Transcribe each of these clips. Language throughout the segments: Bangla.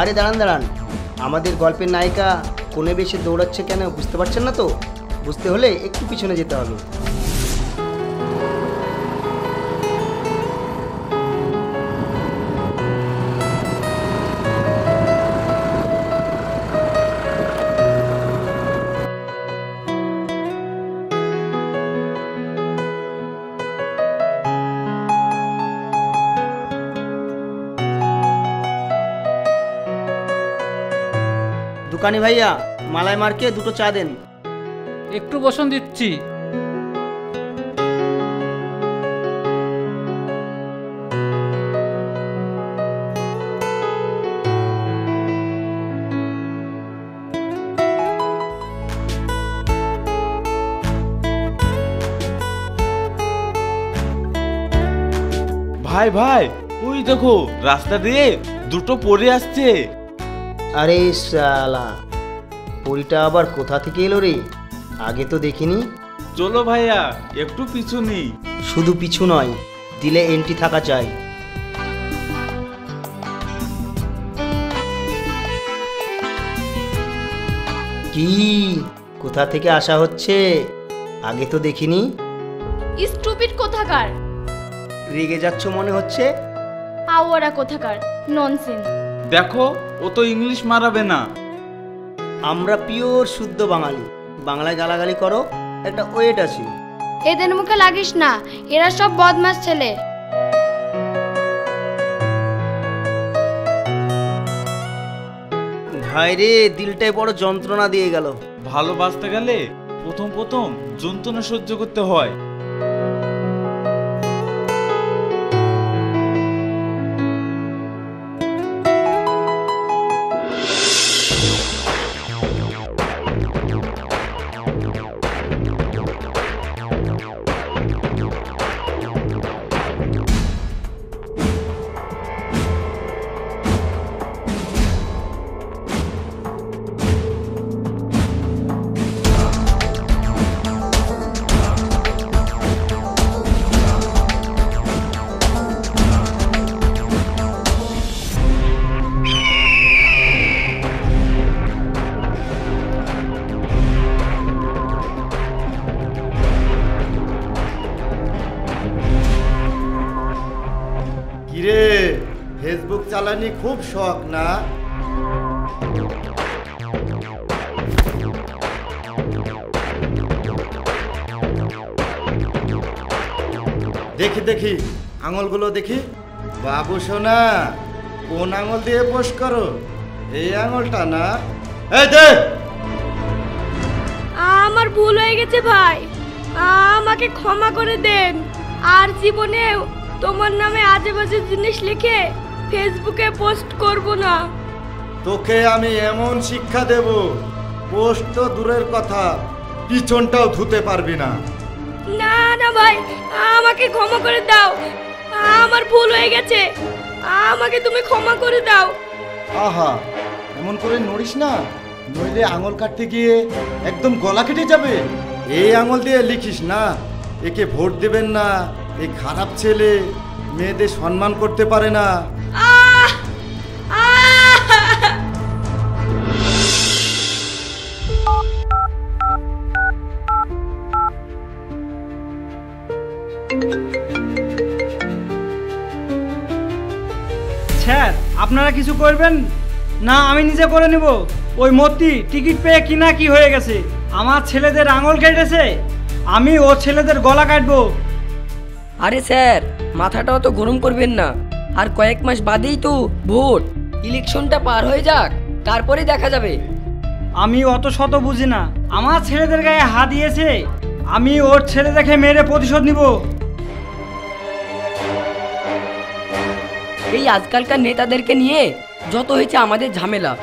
আরে দাঁড়ান দাঁড়ান, আমাদের গল্পের নায়িকা কোণে বেশি দৌড়াচ্ছে কেন বুঝতে পারছেন না তো? বুঝতে হলে একটু পিছনে যেতে হবে। দোকানি ভাইয়া, মালাই মার্কে দুটো চা দেন। একটু বসন দিচ্ছি। ভাই ভাই, ওই দেখো রাস্তা দিয়ে দুটো পরে আসছে। আরে শালা, পরিটা আবার কোথা থেকে এলো রে? আগে তো দেখিনি। চলো ভাইয়া, একটু পিছু নেই। শুধু পিছু নয়, দিলে এন্ট্রি থাকা চাই। কি, কোথা থেকে আসা হচ্ছে? আগে তো দেখিনি। স্টুপিড কোথাকার। রেগে যাচ্ছ মনে হচ্ছে। আওয়ারা কোথাকার, ননসেন্স। দেখো, ও তো ইংলিশ মারাবে না। আমরা পিওর শুদ্ধ বাঙালি, বাংলায় গালাগালি করো, একটা ওয়েট আছে। এদের মুখে লাগিস না, এরা সব বদমাশ ছেলে। ভাই রে, দিলটাই বড় যন্ত্রণা দিয়ে গেল। ভালোবাসতে গেলে প্রথম প্রথম যন্ত্রণা সহ্য করতে হয়। কিরে, ফেসবুক চালানি খুব শখ না? দেখি দেখি আঙুলগুলো দেখি। বাবু সোনা, কোন আঙুল দিয়ে পোস্ট করো? এই আঙুলটা না? এই দে। আমার ভুল হয়ে গেছে ভাই, আমাকে ক্ষমা করে দেন। আর জীবনে তোমার নামে আজে বাজে জিনিস লিখে ফেসবুকে পোস্ট করব না। তোকে আমি এমন শিক্ষা দেব, পোস্ট তো দূরের কথা, পিছনটাও ধুতে পারবি না। না না ভাই, আমাকে ক্ষমা করে দাও। আমার ভুল হয়ে গেছে, আমাকে তুমি ক্ষমা করে দাও। আহা, এমন করে নড়িস না, নইলে আঙুল কাটতে গিয়ে একদম গলা কেটে যাবে। এই আঙুল দিয়ে লিখিস না, একে ভোট দেবেন না, এই খারাপ ছেলে, মেয়েদের সম্মান করতে পারে না। আহ! আহ! স্যার, আপনারা কিছু করবেন না? আমি নিজে করে নেব। ওই মতি টিকিট পেয়ে কিনা কি হয়ে গেছে, আমার ছেলেদের আঙুল কেটেছে, আমি ও ছেলেদের গলা কাটবো। আরে স্যার, মাথাটা অত গরম করবেন না। আর কয়েক মাস বাদেই তো ভোট, ইলেকশনটা পার হয়ে যাক, তারপরে দেখা যাবে। আমি অত শত বুঝি না, আমার ছেলেদের গায়ে হাত দিয়েছে, আমি ওর ছেলে দেখে মেরে প্রতিশোধ নিব। এই আজকালকার নেতাদেরকে নিয়ে যত হয়েছে আমাদের ঝামেলা।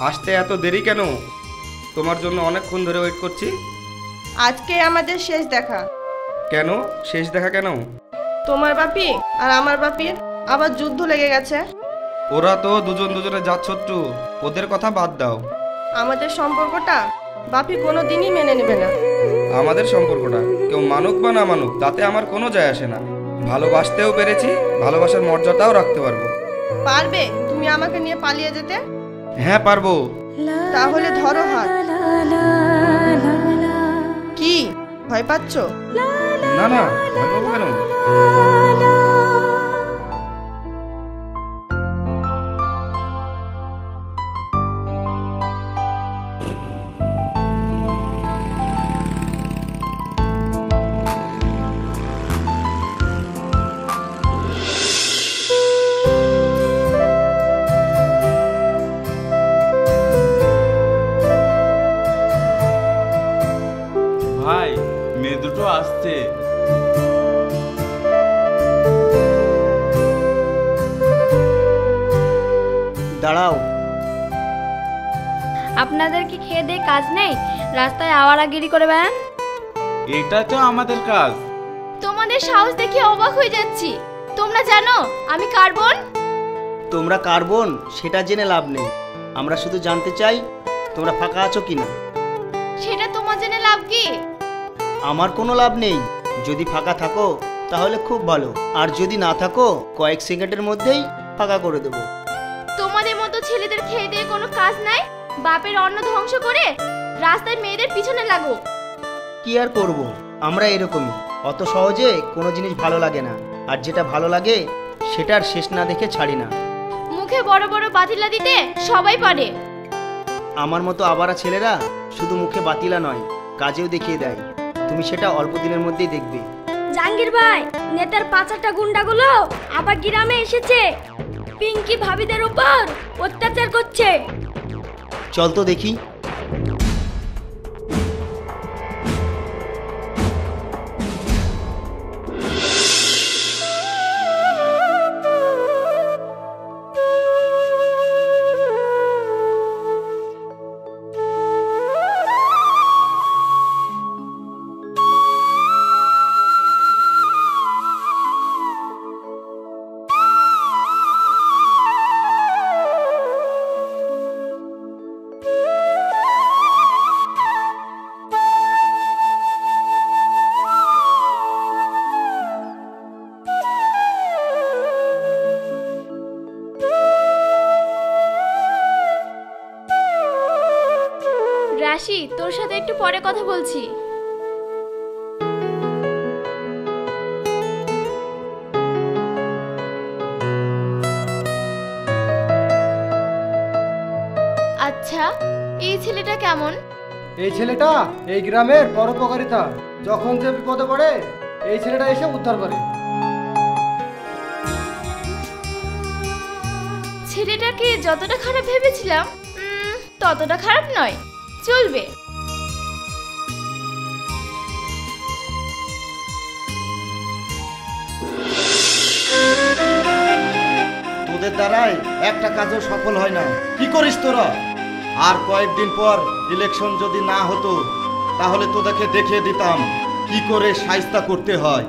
আসতে এত দেরি কেন? তোমার জন্য অনেকক্ষণ ধরে ওয়েট করছি। আজকে আমাদের শেষ দেখা। কেন? শেষ দেখা কেন? তোমার বাপি আর আমার বাপির আবার যুদ্ধ লেগে গেছে। ওরা তো দুজন দুজনে জাত শত্রু, ওদের কথা বাদ দাও। আমাদের সম্পর্কটা বাপি কোনো দিনই মেনে নেবে না। আমাদের সম্পর্কটা কেউ মানুক বা না মানুক তাতে আমার কোনো যায় আসে না। ভালোবাসতেও পেরেছি, ভালোবাসার মর্যাদাও রাখতে পারবো। পারবে তুমি আমাকে নিয়ে পালিয়ে যেতে? হ্যাঁ পারবো। তাহলে ধরো হাত। কি ভয় পাচ্ছ? না না, ভয় পাবো কেন? ভাই, মেয়ে দুটো আসছে। দাঁড়াও। আপনাদের কি খেয়ে দিয়ে কাজ নেই? রাস্তায় আওয়ারাগিরি করে বেড়ান। এটা তো আমাদের কাজ। তোমাদের সাহস দেখে অবাক হয়ে যাচ্ছি। তোমরা জানো আমি কার বোন? তোমরা কার বোন সেটা জেনে লাভ নেই, আমরা শুধু জানতে চাই তোমরা ফাঁকা আছো কিনা। সেটা তোমার জেনে লাভ কি? আমার কোনো লাভ নেই। যদি ফাঁকা থাকো তাহলে খুব ভালো, আর যদি না থাকো কয়েক সেকেন্ডের মধ্যেই ফাঁকা করে দেবো। তোমাদের মতো ছেলেদের খেয়ে দিয়ে কোনো কাজ নাই, বাপের অন্ন ধ্বংস করে রাস্তায় মেয়েদের পিছনে লাগো। কি আর করব, আমরা এরকমই। অত সহজে কোনো জিনিস ভালো লাগে না, আর যেটা ভালো লাগে সেটার শেষ না দেখে ছাড়ি না। মুখে বড় বড় বাতিলা দিতে সবাই পারে। আমার মতো আবারা ছেলেরা শুধু মুখে বাতিলা নয়, কাজেও দেখিয়ে দেয়। তুমি সেটা অল্প দিনের মধ্যেই দেখবে। জাহাঙ্গীর ভাই, নেতার পাঁচটা গুন্ডাগুলো আবার গ্রামে এসেছে, পিঙ্কি ভাবিদের উপর অত্যাচার করছে। চল তো দেখি। রাশি, তোর সাথে একটু পরে কথা বলছি। আচ্ছা, এই ছেলেটা কেমন? এই ছেলেটা এই গ্রামের পরোপকারিতা। যখন যে বিপদে পড়ে এই ছেলেটা এসে উদ্ধার করে। ছেলেটাকে যতটা খারাপ ভেবেছিলাম ততটা খারাপ নয়, চলবে। তোদের দ্বারাই একটা কাজও সফল হয় না। কি করিস তোরা? আর কয়েকদিন পর ইলেকশন যদি না হতো তাহলে তোদেরকে দেখিয়ে দিতাম কি করে শায়েস্তা করতে হয়।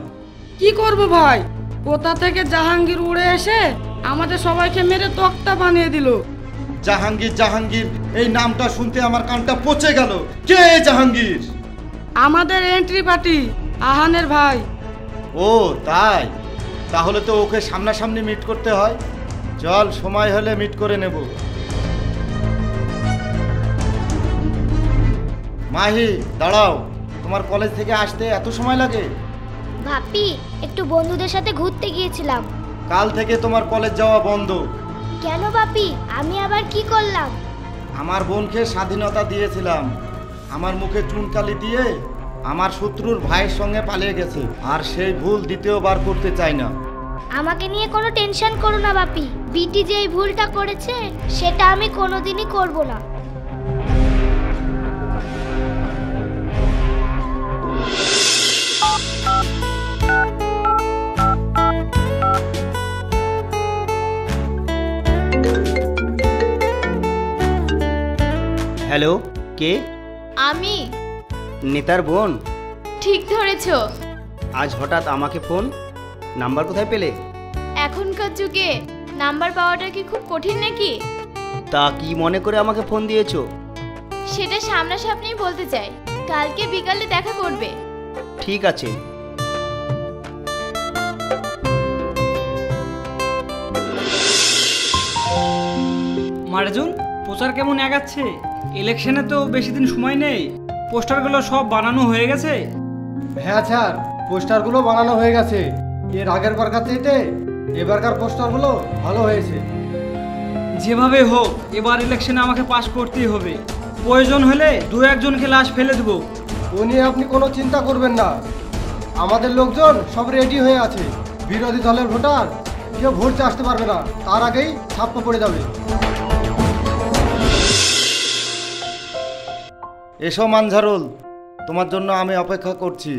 কি করব ভাই, কোথা থেকে জাহাঙ্গীর উড়ে এসে আমাদের সবাইকে মেরে তক্তা বানিয়ে দিল। জাহাঙ্গীর জাহাঙ্গীর এই নামটা শুনতে আমার কানটা পচে গেল। কে জাহাঙ্গীর? আমাদের এন্ট্রি পার্টি, আহানের ভাই। ও তাই, তাহলে তো ওকে সামনাসামনি মিট করতে হয়। চল, সময় হলে মিট করে নেব। মাহি, দাঁড়াও। তোমার কলেজ থেকে আসতে এত সময় লাগে? ভাপি, একটু বন্ধুদের সাথে ঘুরতে গিয়েছিলাম। কাল থেকে তোমার কলেজ যাওয়া বন্ধ। কেন ভাপি, আমি আবার কি করলাম? আমার বোনকে স্বাধীনতা দিয়েছিলাম, আমার মুখে চুনকালি দিয়ে আমার শত্রুর ভাইয়ের সঙ্গে পালিয়ে গেছে, আর সেই ভুল দ্বিতীয়বার করতে চাই না। আমাকে নিয়ে কোনো টেনশন করো না বাপি, বিটি যে এই ভুলটা করেছে সেটা আমি কোনোদিনই করব না। হ্যালো, কে? আমি নেতার বোন? ঠিক ধরেছো। আজ হঠাৎ আমাকে ফোন, নাম্বার কোথায় পেলে? এখনকার যুগে নাম্বার পাওয়াটা কি খুব কঠিন নাকি? তা কি মনে করে আমাকে ফোন দিয়েছো? সেটা সামনাসামনি বলতে চাই, কালকে বিকালে দেখা করবে। ঠিক আছে। মার্জুন, প্রচার কেমন এগাচ্ছে? ইলেকশনে তো বেশি দিন সময় নেই, পোস্টারগুলো সব বানানো হয়ে গেছে? হ্যাঁ স্যার, পোস্টারগুলো বানানো হয়ে গেছে। এর আগের বারকার থেকে এবারকার পোস্টারগুলো ভালো হয়েছে। যেভাবে হোক এবার ইলেকশনে আমাকে পাস করতেই হবে। প্রয়োজন হলে দু একজনকে লাশ ফেলে দেবো। ও নিয়ে আপনি কোনো চিন্তা করবেন না, আমাদের লোকজন সব রেডি হয়ে আছে। বিরোধী দলের ভোটার কেউ ভোটতে আসতে পারবে না, তার আগেই ছাপ্পা পড়ে যাবে। এসো মানঝারুল, তোমার জন্য আমি অপেক্ষা করছি।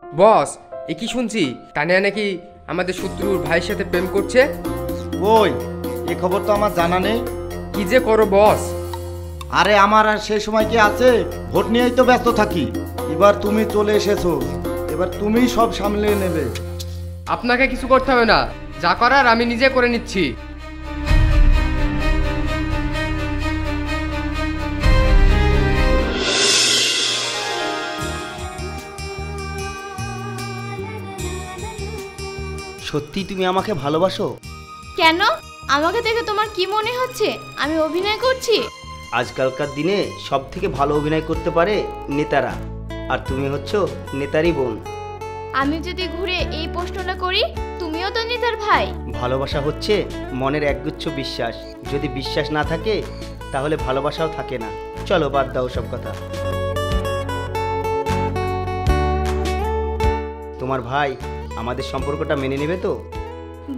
বস, এ কি শুনছি তানিয়া নাকি আমাদের শত্রুর ভাইয়ের সাথে প্রেম করছে? ওই এ খবর তো আমার জানা নেই। কি যে করো বস। আরে আমার আর সেই সময় কি আছে, ভোট নিয়েই তো ব্যস্ত থাকি। এবার তুমি চলে এসেছো, এবার তুমিই সব সামলে নেবে। আপনাকে কিছু করতে হবে না, যা করার আমি নিজে করে নিচ্ছি। সত্যি তুমি আমাকে ভালোবাসো? কেন? আমাকে দেখে তোমার কি মনে হচ্ছে আমি অভিনয় করছি? আজকালকার দিনে সব থেকে ভালো অভিনয় করতে পারে নেতারা, আর তুমি হচ্ছ নেতারই বোন। আমি যদি ঘুরে এই প্রশ্নটা করি, তুমিও তো নেতার ভাই। ভালোবাসা হচ্ছে মনের একগুচ্ছ বিশ্বাস, যদি বিশ্বাস না থাকে তাহলে ভালোবাসাও থাকে না। চলো বাদ দাও সব কথা। তোমার ভাই আমাদের সম্পর্কটা মেনে নেবে তো?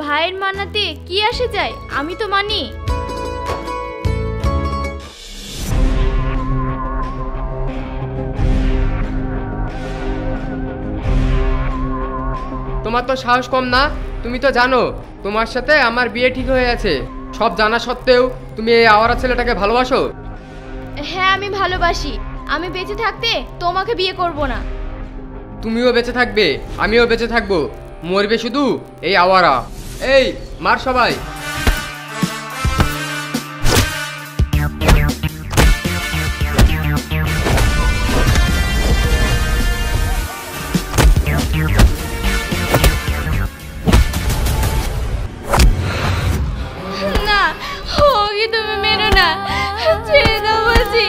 ভাইয়ের মানাতে কি আসে যায়, আমি তো মানি। তোমার তো সাহস কম না? তুমি তো জানো তোমার সাথে আমার বিয়ে ঠিক হয়ে আছে। সব জানা সত্ত্বেও তুমি এই আওয়ারা ছেলেটাকে ভালোবাসো? হ্যাঁ, আমি ভালোবাসি। আমি বেঁচে থাকতে তোমাকে বিয়ে করব না। তুমিও বেঁচে থাকবে, আমিও বেঁচে থাকবো, মরবে শুধু এই আওয়ারা। এই মার সবাই। না, ওকে তুমি মেরো না, ছেড়ে দাও বলছি,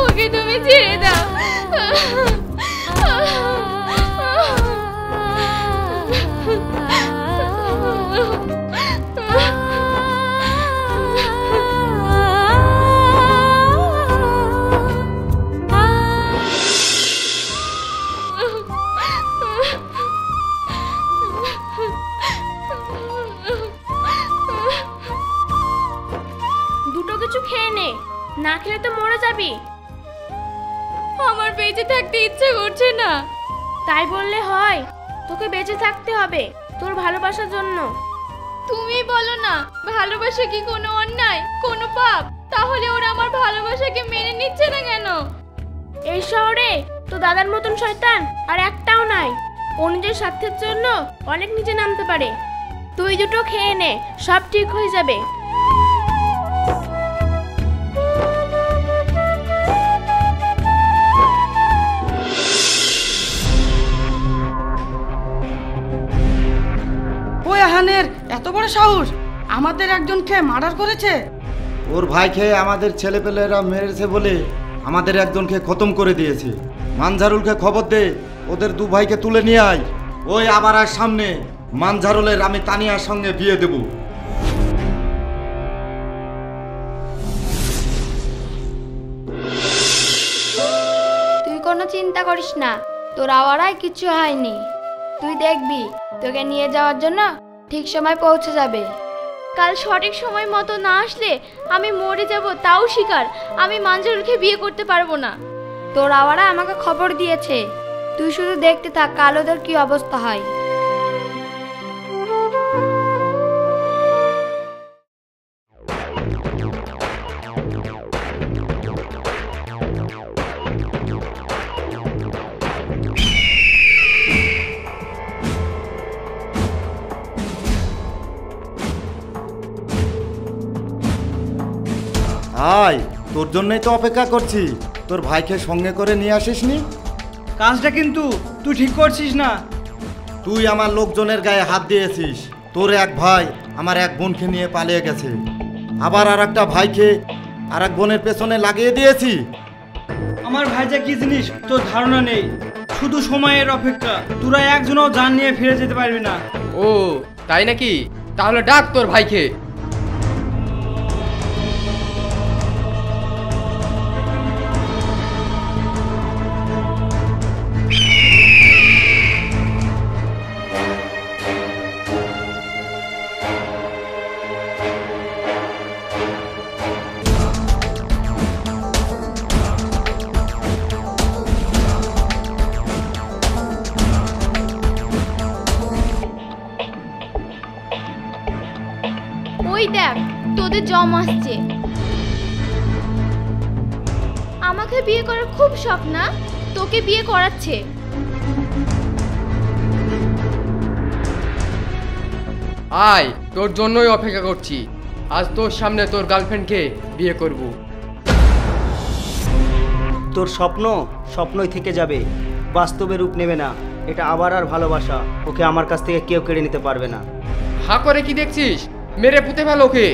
ওকে তুমি ছেড়ে দাও। দুটো কিছু খেয়ে নে, না খেলে তো মরে যাবি। আমার বেঁচে থাকতে ইচ্ছে করছে না। তাই বললে হয়? তোকে বেঁচে থাকতে হবে তোর ভালোবাসার জন্য। তুমি বলো না, ভালোবাসা কি কোনো অন্যায়, কোনো পাপ? তাহলে ওরা আমার ভালোবাসাকে মেনে নিচ্ছে না কেন? এই শহরে তো দাদার মতন শয়তান আর একটাও নাই। ও নিজের স্বার্থের জন্য অনেক নিচে নামতে পারে। তুই দুটো খেয়ে নে, সব ঠিক হয়ে যাবে। ওই আহানের এত বড় সাহস, আমাদের একজনকে মার্ডার করেছে। ওর ভাই খেয়ে আমাদের ছেলেপেলেরা মেরেছে বলে আমাদের একজনকে খতম করে দিয়েছে। মানঝারুলকে খবর দে, ওদের দু ভাইকে তুলে নিয়ে আয়। ওই আবার আর সামনে মানঝারুলের আমি তানিয়ার সঙ্গে বিয়ে দেব। তুই কোনো চিন্তা করিস না, তোর আওয়ারায় কিছু হয়নি। তুই দেখবি তোকে নিয়ে যাওয়ার জন্য ঠিক সময় পৌঁছে যাবে। কাল সঠিক সময় মতো না আসলে আমি মরে যাব, তাও স্বীকার। আমি মানঝারুলকে বিয়ে করতে পারবো না। তোর আওয়ারা আমাকে খবর দিয়েছে, তুই শুধু দেখতে থাক কাল ওদের কি অবস্থা হয়। আয়, তোর জন্যই তো অপেক্ষা করছি। তোর ভাইকে সঙ্গে করে নিয়ে আসিসনি? কাজটা কিন্তু তুই ঠিক করছিস না। তুই আমার লোকজনের গায়ে হাত দিয়েছিস। তোর এক ভাই আমার এক বোনকে নিয়ে পালিয়ে গেছে, আবার আর একটা ভাইকে আর এক বোনের পেছনে লাগিয়ে দিয়েছি। আমার ভাই যে কি জিনিস তোর ধারণা নেই। শুধু সময়ের অপেক্ষা, তোরা একজনও জান নিয়ে ফিরে যেতে পারবি না। ও তাই নাকি? তাহলে ডাক তোর ভাইকে। ওই দেখ তোদের জম আসছে। আমাকে বিয়ে করার খুব শখ না, তোকে বিয়ে করাচ্ছে। আয়, তোর জন্যই অপেক্ষা করছি। আজ তোর সামনে তোর গার্লফ্রেন্ডকে বিয়ে করব। তোর স্বপ্ন স্বপ্নই থেকে যাবে, বাস্তবে রূপ নেবে না। এটা আবার আর ভালোবাসা, ওকে আমার কাছ থেকে কেউ কেড়ে নিতে পারবে না। হা করে কি দেখছিস? মেরে পুঁতে ফেল ওকে।